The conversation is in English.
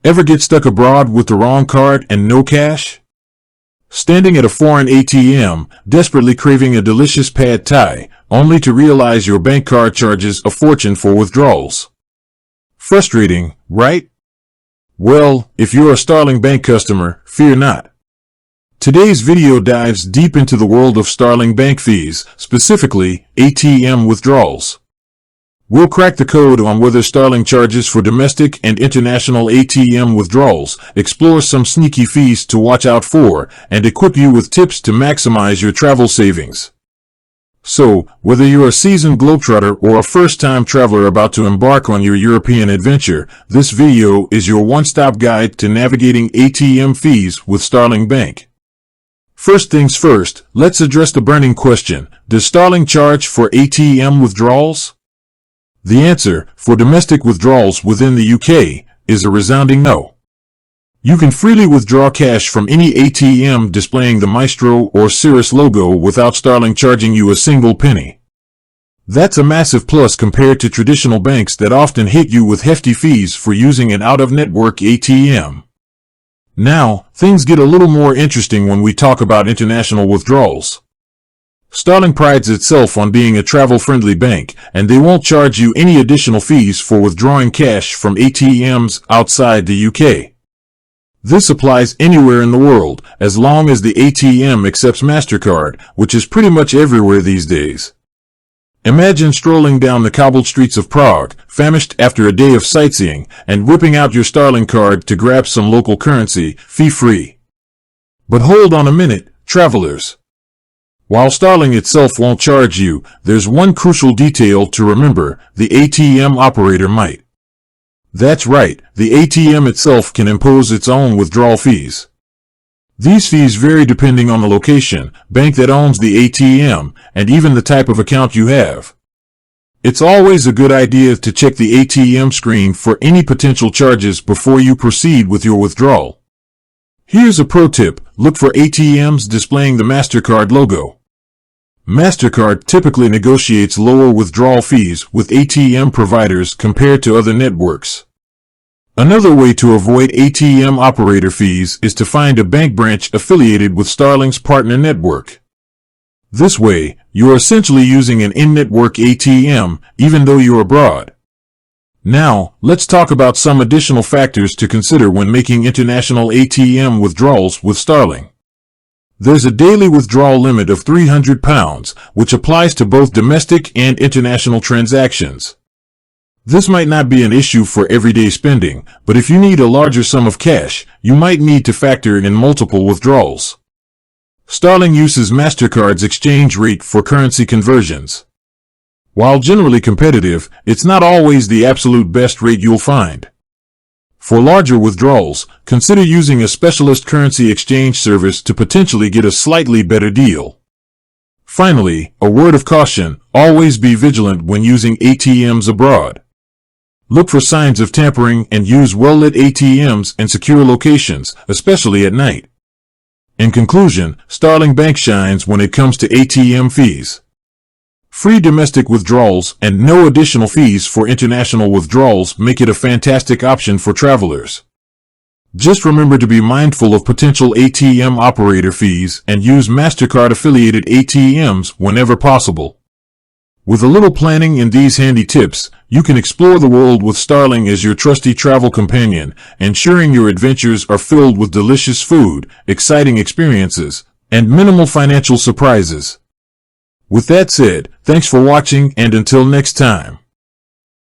Ever get stuck abroad with the wrong card and no cash? Standing at a foreign ATM, desperately craving a delicious pad thai, only to realize your bank card charges a fortune for withdrawals. Frustrating, right? Well, if you're a Starling Bank customer, fear not. Today's video dives deep into the world of Starling Bank fees, specifically ATM withdrawals. We'll crack the code on whether Starling charges for domestic and international ATM withdrawals, explore some sneaky fees to watch out for, and equip you with tips to maximize your travel savings. So, whether you're a seasoned globetrotter or a first-time traveler about to embark on your European adventure, this video is your one-stop guide to navigating ATM fees with Starling Bank. First things first, let's address the burning question: does Starling charge for ATM withdrawals? The answer, for domestic withdrawals within the UK, is a resounding no. You can freely withdraw cash from any ATM displaying the Maestro or Cirrus logo without Starling charging you a single penny. That's a massive plus compared to traditional banks that often hit you with hefty fees for using an out-of-network ATM. Now, things get a little more interesting when we talk about international withdrawals. Starling prides itself on being a travel-friendly bank, and they won't charge you any additional fees for withdrawing cash from ATMs outside the UK. This applies anywhere in the world, as long as the ATM accepts MasterCard, which is pretty much everywhere these days. Imagine strolling down the cobbled streets of Prague, famished after a day of sightseeing, and whipping out your Starling card to grab some local currency, fee-free. But hold on a minute, travelers. While Starling itself won't charge you, there's one crucial detail to remember: the ATM operator might. That's right, the ATM itself can impose its own withdrawal fees. These fees vary depending on the location, bank that owns the ATM, and even the type of account you have. It's always a good idea to check the ATM screen for any potential charges before you proceed with your withdrawal. Here's a pro tip: look for ATMs displaying the MasterCard logo. MasterCard typically negotiates lower withdrawal fees with ATM providers compared to other networks. Another way to avoid ATM operator fees is to find a bank branch affiliated with Starling's partner network. This way, you are essentially using an in-network ATM, even though you're abroad. Now, let's talk about some additional factors to consider when making international ATM withdrawals with Starling. There's a daily withdrawal limit of £300, which applies to both domestic and international transactions. This might not be an issue for everyday spending, but if you need a larger sum of cash, you might need to factor in multiple withdrawals. Starling uses MasterCard's exchange rate for currency conversions. While generally competitive, it's not always the absolute best rate you'll find. For larger withdrawals, consider using a specialist currency exchange service to potentially get a slightly better deal. Finally, a word of caution: always be vigilant when using ATMs abroad. Look for signs of tampering and use well-lit ATMs in secure locations, especially at night. In conclusion, Starling Bank shines when it comes to ATM fees. Free domestic withdrawals and no additional fees for international withdrawals make it a fantastic option for travelers. Just remember to be mindful of potential ATM operator fees and use MasterCard-affiliated ATMs whenever possible. With a little planning and these handy tips, you can explore the world with Starling as your trusty travel companion, ensuring your adventures are filled with delicious food, exciting experiences, and minimal financial surprises. With that said, thanks for watching, and until next time.